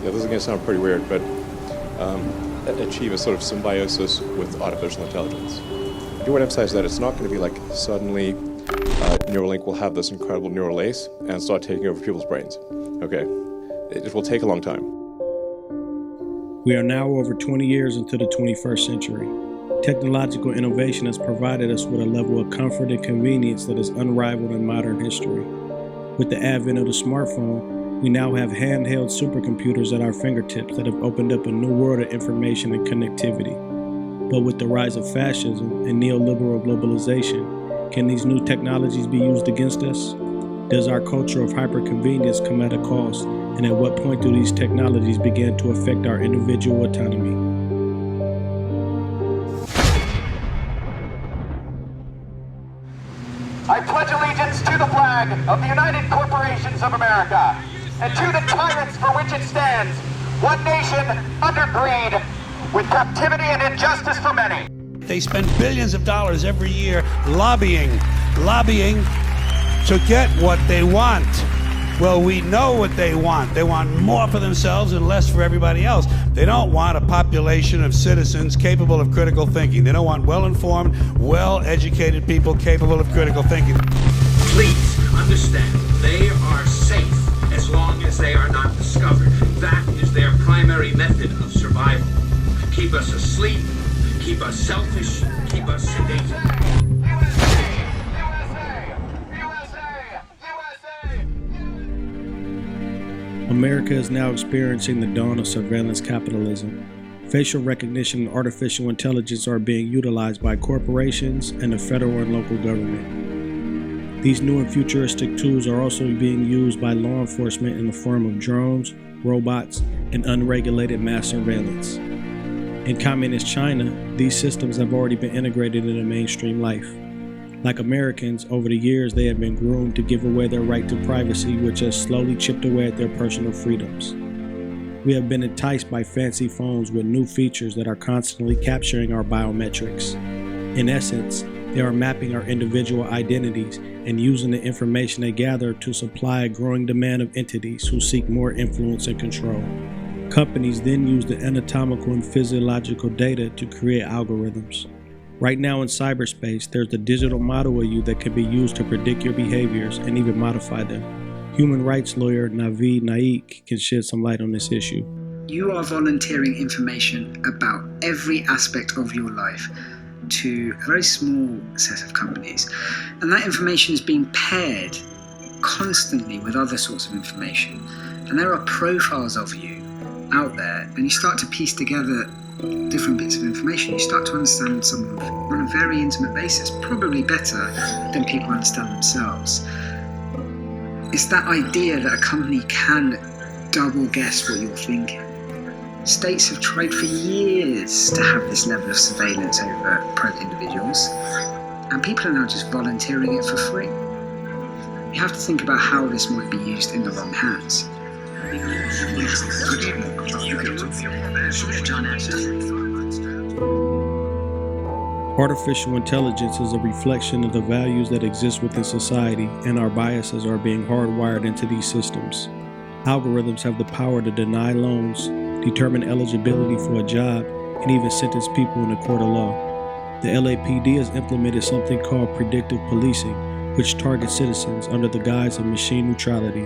this is going to sound pretty weird, but achieve a sort of symbiosis with artificial intelligence. I do want to emphasize that it's not going to be like suddenly Neuralink will have this incredible neural lace and start taking over people's brains. Okay, it will take a long time. We are now over 20 years into the 21st century. Technological innovation has provided us with a level of comfort and convenience that is unrivaled in modern history. With the advent of the smartphone, we now have handheld supercomputers at our fingertips that have opened up a new world of information and connectivity. But with the rise of fascism and neoliberal globalization, can these new technologies be used against us? Does our culture of hyperconvenience come at a cost? And at what point do these technologies begin to affect our individual autonomy? I pledge allegiance to the flag of the United Corporations of America and to the tyrants for which it stands, one nation under greed, with captivity and injustice for many. They spend billions of dollars every year lobbying to get what they want. Well, we know what they want. They want more for themselves and less for everybody else. They don't want a population of citizens capable of critical thinking. They don't want well-informed, well-educated people capable of critical thinking. Please understand, they are safe as long as they are not discovered. That is their primary method of survival. Keep us asleep, keep us selfish, keep us sedated. America is now experiencing the dawn of surveillance capitalism. Facial recognition and artificial intelligence are being utilized by corporations and the federal and local government. These new and futuristic tools are also being used by law enforcement in the form of drones, robots, and unregulated mass surveillance. In communist China, these systems have already been integrated into mainstream life. Like Americans, over the years they have been groomed to give away their right to privacy, which has slowly chipped away at their personal freedoms. We have been enticed by fancy phones with new features that are constantly capturing our biometrics. In essence, they are mapping our individual identities and using the information they gather to supply a growing demand of entities who seek more influence and control. Companies then use the anatomical and physiological data to create algorithms. Right now in cyberspace, there's a digital model of you that can be used to predict your behaviors and even modify them. Human rights lawyer Naveed Naik can shed some light on this issue. You are volunteering information about every aspect of your life to a very small set of companies. And that information is being paired constantly with other sorts of information. And there are profiles of you out there, and you start to piece together different bits of information. You start to understand someone on a very intimate basis, probably better than people understand themselves. It's that idea that a company can double guess what you're thinking. States have tried for years to have this level of surveillance over private individuals, and people are now just volunteering it for free. You have to think about how this might be used in the wrong hands. Artificial intelligence is a reflection of the values that exist within society, and our biases are being hardwired into these systems. Algorithms have the power to deny loans, determine eligibility for a job, and even sentence people in a court of law. The LAPD has implemented something called predictive policing, which targets citizens under the guise of machine neutrality.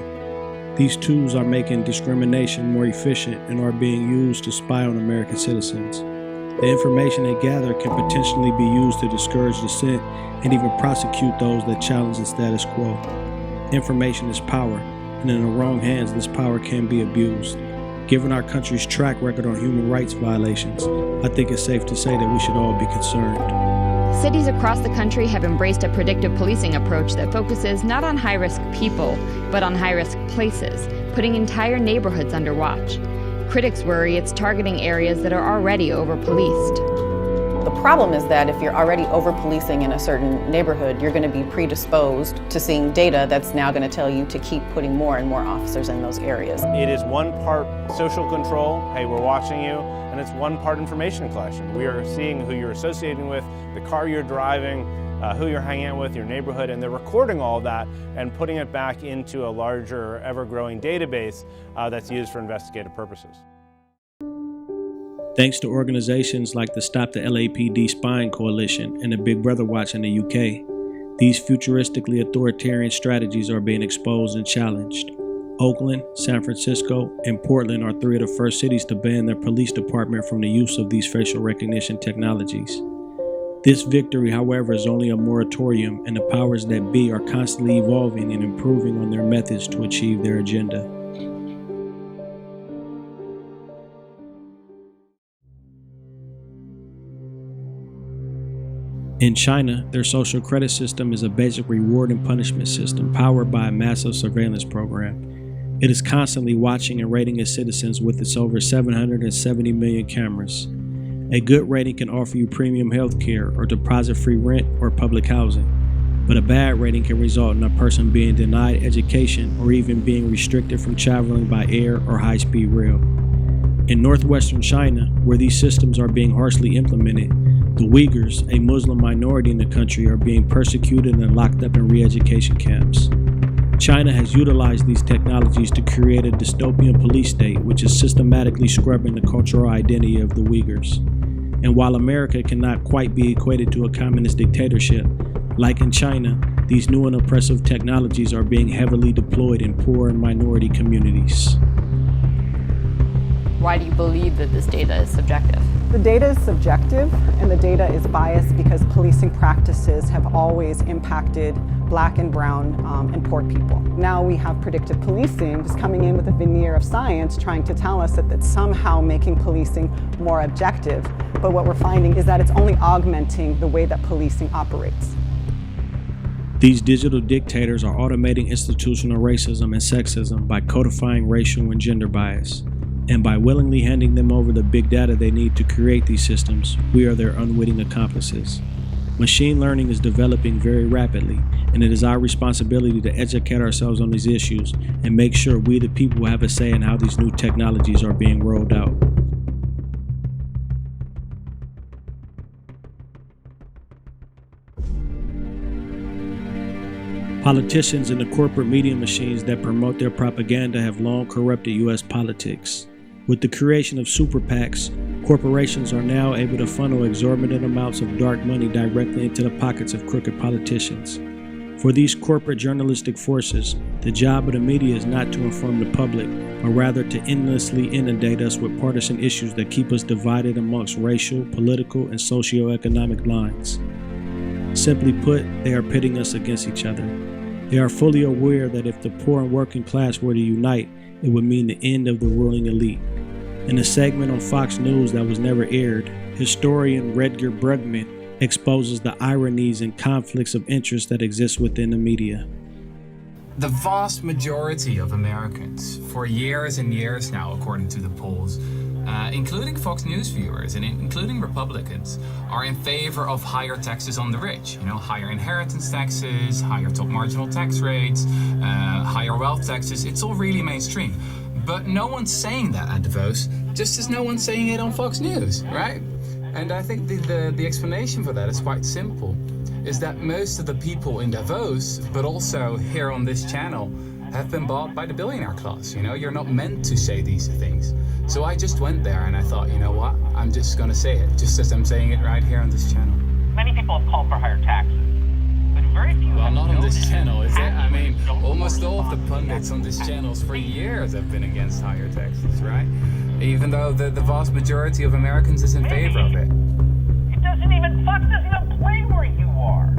These tools are making discrimination more efficient and are being used to spy on American citizens. The information they gather can potentially be used to discourage dissent and even prosecute those that challenge the status quo. Information is power, and in the wrong hands, this power can be abused. Given our country's track record on human rights violations, I think it's safe to say that we should all be concerned. Cities across the country have embraced a predictive policing approach that focuses not on high-risk people, but on high-risk places, putting entire neighborhoods under watch. Critics worry it's targeting areas that are already over-policed. The problem is that if you're already over-policing in a certain neighborhood, you're going to be predisposed to seeing data that's now going to tell you to keep putting more and more officers in those areas. It is one part social control, hey, we're watching you, and it's one part information collection. We are seeing who you're associating with, the car you're driving, who you're hanging out with, your neighborhood, and they're recording all of that and putting it back into a larger, ever-growing database that's used for investigative purposes. Thanks to organizations like the Stop the LAPD Spying Coalition and the Big Brother Watch in the UK, these futuristically authoritarian strategies are being exposed and challenged. Oakland, San Francisco, and Portland are three of the first cities to ban their police department from the use of these facial recognition technologies. This victory, however, is only a moratorium, and the powers that be are constantly evolving and improving on their methods to achieve their agenda. In China, their social credit system is a basic reward and punishment system powered by a massive surveillance program. It is constantly watching and rating its citizens with its over 770 million cameras. A good rating can offer you premium health care or deposit-free rent or public housing, but a bad rating can result in a person being denied education or even being restricted from traveling by air or high-speed rail. In northwestern China, where these systems are being harshly implemented, the Uyghurs, a Muslim minority in the country, are being persecuted and locked up in re-education camps. China has utilized these technologies to create a dystopian police state which is systematically scrubbing the cultural identity of the Uyghurs. And while America cannot quite be equated to a communist dictatorship, like in China, these new and oppressive technologies are being heavily deployed in poor and minority communities. Why do you believe that this data is subjective? The data is subjective, and the data is biased because policing practices have always impacted Black and brown and poor people. Now we have predictive policing just coming in with a veneer of science trying to tell us that that's somehow making policing more objective. But what we're finding is that it's only augmenting the way that policing operates. These digital dictators are automating institutional racism and sexism by codifying racial and gender bias. And by willingly handing them over the big data they need to create these systems, we are their unwitting accomplices. Machine learning is developing very rapidly, and it is our responsibility to educate ourselves on these issues and make sure we the people have a say in how these new technologies are being rolled out. Politicians and the corporate media machines that promote their propaganda have long corrupted U.S. politics. With the creation of super PACs, corporations are now able to funnel exorbitant amounts of dark money directly into the pockets of crooked politicians. For these corporate journalistic forces, the job of the media is not to inform the public, but rather to endlessly inundate us with partisan issues that keep us divided amongst racial, political, and socioeconomic lines. Simply put, they are pitting us against each other. They are fully aware that if the poor and working class were to unite, it would mean the end of the ruling elite. In a segment on Fox News that was never aired, historian Rutger Bregman exposes the ironies and conflicts of interest that exist within the media. The vast majority of Americans, for years and years now, according to the polls, including Fox News viewers and including Republicans, are in favor of higher taxes on the rich. You know, higher inheritance taxes, higher top marginal tax rates, higher wealth taxes. It's all really mainstream. But no one's saying that at Davos, just as no one's saying it on Fox News, right? And I think the explanation for that is quite simple, is that most of the people in Davos, but also here on this channel, have been bought by the billionaire class. You know, you're not meant to say these things. So I just went there and I thought, you know what, I'm just gonna say it, just as I'm saying it right here on this channel. Many people have called for higher taxes, but very few. Well, not on this channel, is it? I mean, almost all of the pundits on this channel for years have been against higher taxes, right? Even though the vast majority of Americans is in favor of it. It doesn't even, Fox doesn't even play where you are.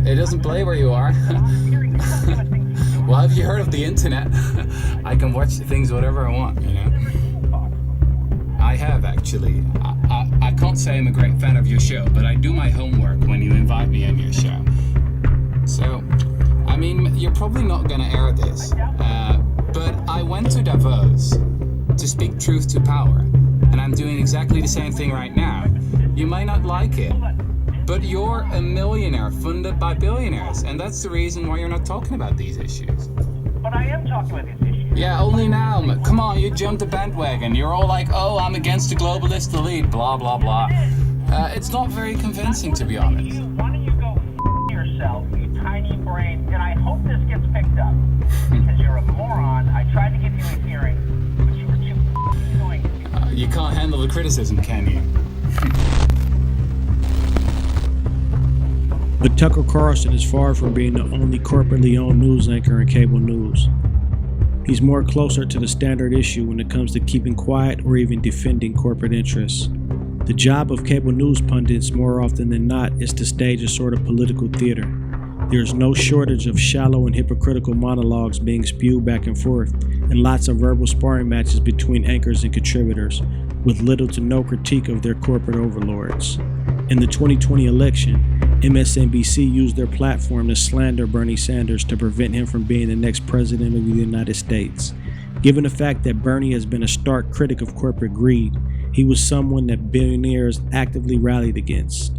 It doesn't play where you are. Well, have you heard of the internet? I can watch things whatever I want, you know? I have, actually. I can't say I'm a great fan of your show, but I do my homework when you invite me on your show. So, I mean, you're probably not gonna air this, but I went to Davos to speak truth to power, and I'm doing exactly the same thing right now. You might not like it, but you're a millionaire funded by billionaires, and that's the reason why you're not talking about these issues. But I am talking about these issues. Yeah, only now. Come on, you jumped the bandwagon. You're all like, oh, I'm against the globalist elite, blah, blah, blah. It's not very convincing, to be honest. Why don't you go hope this gets picked up. Because you're a moron. I tried to give you a hearing, but you were too annoying. You can't handle the criticism, can you? But Tucker Carlson is far from being the only corporately owned news anchor in cable news. He's more closer to the standard issue when it comes to keeping quiet or even defending corporate interests. The job of cable news pundits, more often than not, is to stage a sort of political theater. There's no shortage of shallow and hypocritical monologues being spewed back and forth, and lots of verbal sparring matches between anchors and contributors, with little to no critique of their corporate overlords. In the 2020 election, MSNBC used their platform to slander Bernie Sanders to prevent him from being the next president of the United States. Given the fact that Bernie has been a stark critic of corporate greed, he was someone that billionaires actively rallied against.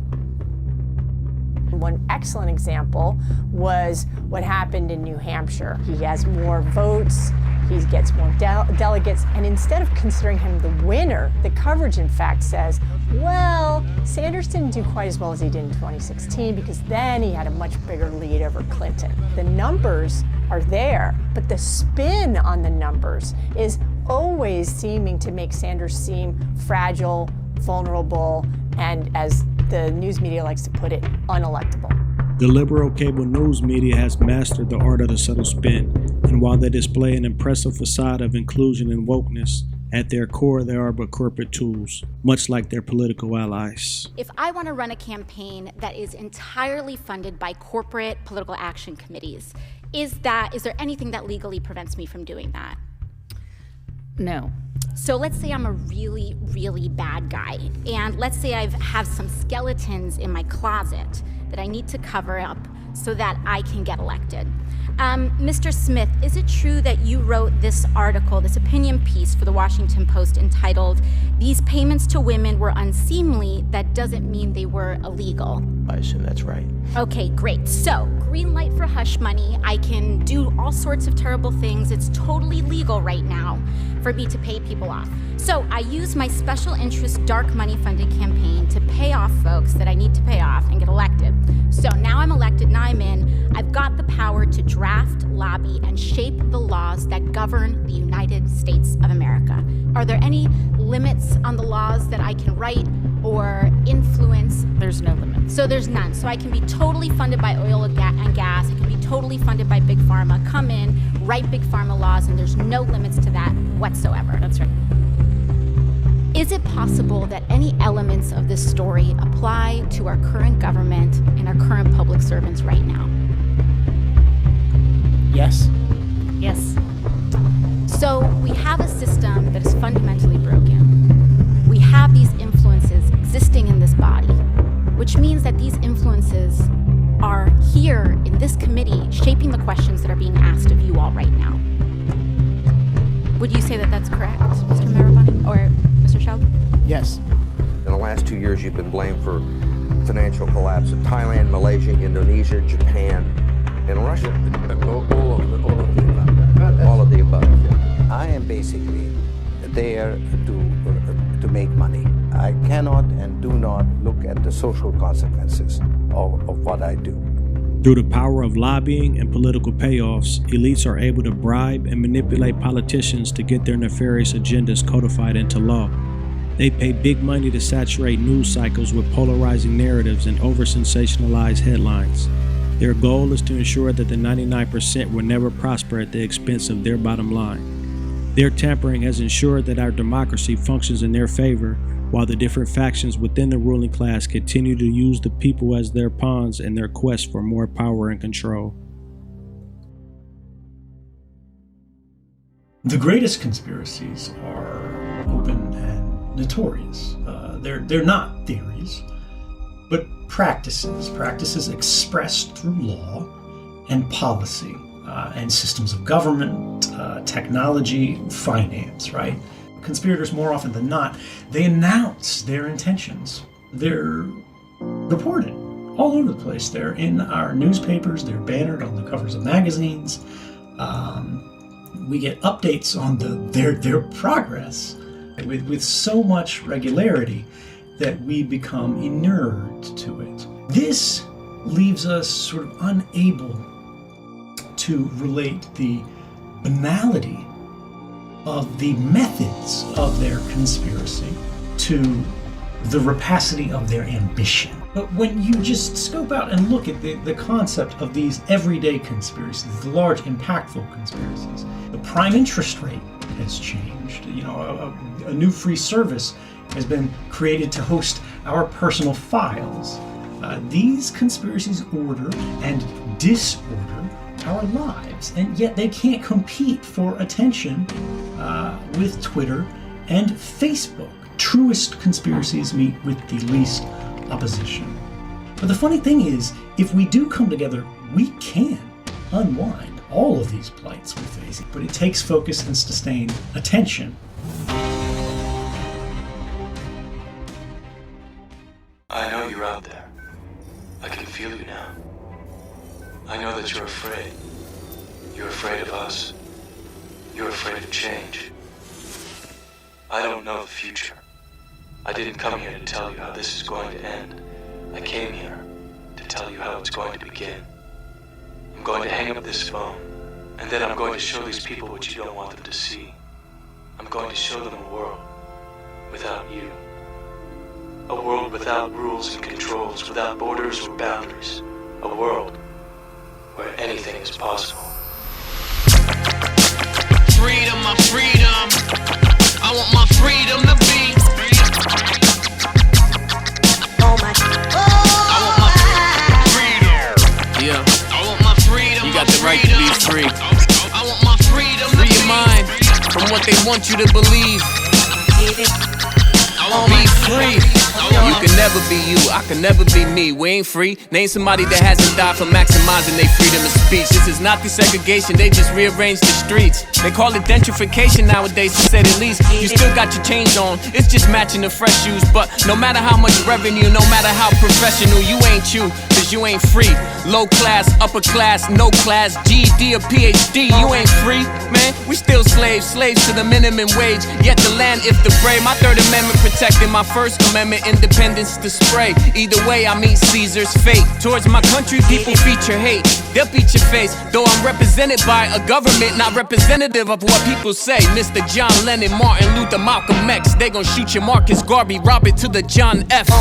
One excellent example was what happened in New Hampshire. He has more votes, he gets more delegates, and instead of considering him the winner, the coverage in fact says, well, Sanders didn't do quite as well as he did in 2016 because then he had a much bigger lead over Clinton. The numbers are there, but the spin on the numbers is always seeming to make Sanders seem fragile, vulnerable, and as the news media likes to put it, unelectable. The liberal cable news media has mastered the art of the subtle spin, and while they display an impressive facade of inclusion and wokeness, at their core they are but corporate tools, much like their political allies. If I want to run a campaign that is entirely funded by corporate political action committees, is there anything that legally prevents me from doing that? No. So let's say I'm a really, really bad guy, and let's say I have some skeletons in my closet that I need to cover up so that I can get elected. Mr. Smith, is it true that you wrote this article, this opinion piece for the Washington Post entitled, "These payments to women were unseemly, that doesn't mean they were illegal"? I assume that's right. Okay, great. So, green light for hush money. I can do all sorts of terrible things. It's totally legal right now for me to pay people off. So, I use my special interest dark money funded campaign to pay off folks that I need to pay off and get elected. So, now I'm elected, now I'm in. I've got the power to draft, lobby, and shape the laws that govern the United States of America. Are there any limits on the laws that I can write or influence? There's no limit. So there's none. So I can be totally funded by oil and gas. I can be totally funded by Big Pharma. Come in, write Big Pharma laws, and there's no limits to that whatsoever. That's right. Is it possible that any elements of this story apply to our current government and our current public servants right now? Yes. Yes. So we have a system that is fundamentally broken. We have these influences existing in this body, which means that these influences are here in this committee shaping the questions that are being asked of you all right now. Would you say that that's correct, Mr. Marabani or Mr. Sheldon? Yes. In the last 2 years, you've been blamed for financial collapse in Thailand, Malaysia, Indonesia, Japan, and Russia. All of the above. I am basically there to make money. I cannot and do not look at the social consequences of what I do. Through the power of lobbying and political payoffs, elites are able to bribe and manipulate politicians to get their nefarious agendas codified into law. They pay big money to saturate news cycles with polarizing narratives and over-sensationalized headlines. Their goal is to ensure that the 99% will never prosper at the expense of their bottom line. Their tampering has ensured that our democracy functions in their favor, while the different factions within the ruling class continue to use the people as their pawns in their quest for more power and control. The greatest conspiracies are open and notorious. They're not theories, but practices expressed through law and policy and systems of government, technology, finance, right? Conspirators, more often than not, they announce their intentions. They're reported all over the place. They're in our newspapers, they're bannered on the covers of magazines. We get updates on their progress with so much regularity that we become inured to it. This leaves us sort of unable to relate the banality of the methods of their conspiracy to the rapacity of their ambition. But when you just scope out and look at the concept of these everyday conspiracies, the large, impactful conspiracies, the prime interest rate has changed. A new free service has been created to host our personal files. These conspiracies order and disorder our lives, and yet they can't compete for attention with Twitter and Facebook. Truest conspiracies meet with the least opposition. But the funny thing is, if we do come together, we can unwind all of these plights we're facing, but it takes focus and sustained attention. I know you're out there. I can feel you now. I know that you're afraid. You're afraid of us. You're afraid of change. I don't know the future. I didn't come here to tell you how this is going to end. I came here to tell you how it's going to begin. I'm going to hang up this phone, and then I'm going to show these people what you don't want them to see. I'm going to show them a world without you. A world without rules and controls, without borders or boundaries. A world where anything is possible. Freedom, my freedom. I want my freedom to be. Oh my. I want my freedom. Yeah. I want my freedom. You got the right to be free. I want my freedom. Free your mind from what they want you to believe. Be free. You can never be you, I can never be me. We ain't free. Name somebody that hasn't died for maximizing their freedom of speech. This is not desegregation, they just rearranged the streets. They call it gentrification nowadays, to say the least. You still got your chains on, it's just matching the fresh shoes. But no matter how much revenue, no matter how professional, you ain't you, cause you ain't free. Low class, upper class, no class, GED or PhD, you ain't free. Man, we still slaves to the minimum wage. Yet the land, if the brave, my Third Amendment protecting my First Amendment independence to spray. Either way, I meet Caesar's fate. Towards my country, people feature hate. They'll beat your face, though I'm represented by a government not representative of what people say. Mr. John Lennon, Martin Luther, Malcolm X. They gon' shoot you, Marcus Garvey, Robert to the John F. I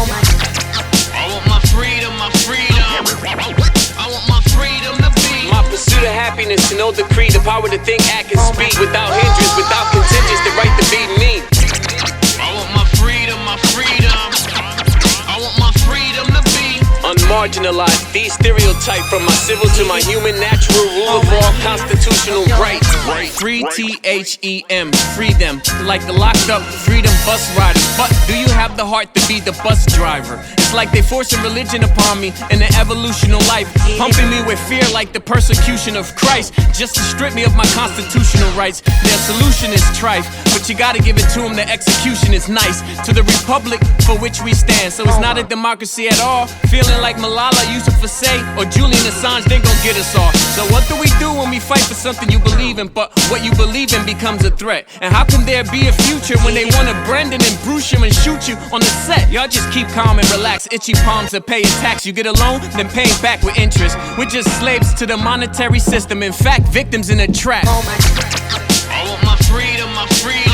want my freedom, my freedom. I want my freedom to be. My pursuit of happiness, to know the creed, the power to think, act, and speak without hindrance, without contingents, the right to be me. I want my freedom, my freedom. I want my freedom to be. Unmarginalized, de-stereotype from my civil to my human, natural rule of all constitutional rights. Free THEM, free them, like the locked up freedom bus riders. But do you have the heart to be the bus driver? It's like they forcing religion upon me in the evolution of life, pumping me with fear like the persecution of Christ, just to strip me of my constitutional rights. Their solution is trife, but you gotta give it to them, the execution is nice. To the republic for which we stand, so it's not a democracy at all. Feeling like Malala Yousafzai or Julian Assange, they gon' get us all. So what do we do when we fight for something you believe in, but what you believe in becomes a threat? And how can there be a future when they wanna Brandon and Bruce you and shoot you on the set? Y'all just keep calm and relax, itchy palms are paying tax. You get a loan, then pay it back with interest. We're just slaves to the monetary system, in fact, victims in a trap. I want my freedom, my freedom.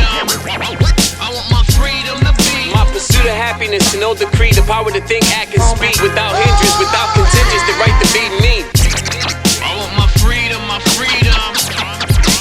I want my freedom to be. My pursuit of happiness, to know the creed, the power to think, act, and speak without hindrance, without contingents, the right to be me. I want my freedom, my freedom.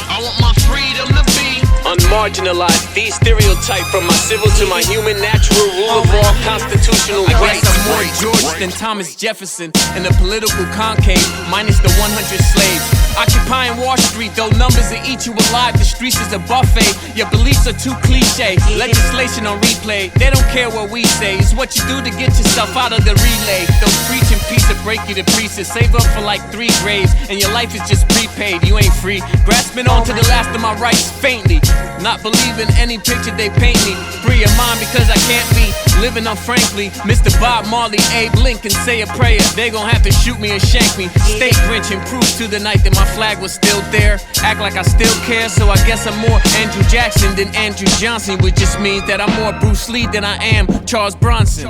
I want my freedom to be. Unmarginalized, de-stereotype from my civil to my human, natural rule of all constitutional rights. I'm more George than Thomas Jefferson in the political concave, minus the 100 slaves. Occupying Wall Street, though numbers will eat you alive. The streets is a buffet, your beliefs are too cliche. Legislation on replay, they don't care what we say. It's what you do to get yourself out of the relay. Those preaching peace will break you to pieces. Save up for like 3 graves, and your life is just prepaid. You ain't free, grasping on to the last of my rights faintly. Not believing any picture they paint me. Free your mind because I can't be living unfrankly. Mr. Bob Marley, Abe Lincoln, say a prayer. They gon' have to shoot me and shank me. State Grinch proof to the night that my flag was still there. Act like I still care, so I guess I'm more Andrew Jackson than Andrew Johnson, which just means that I'm more Bruce Lee than I am Charles Bronson.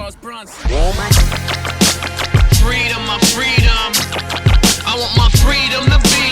Freedom, my freedom. I want my freedom to be.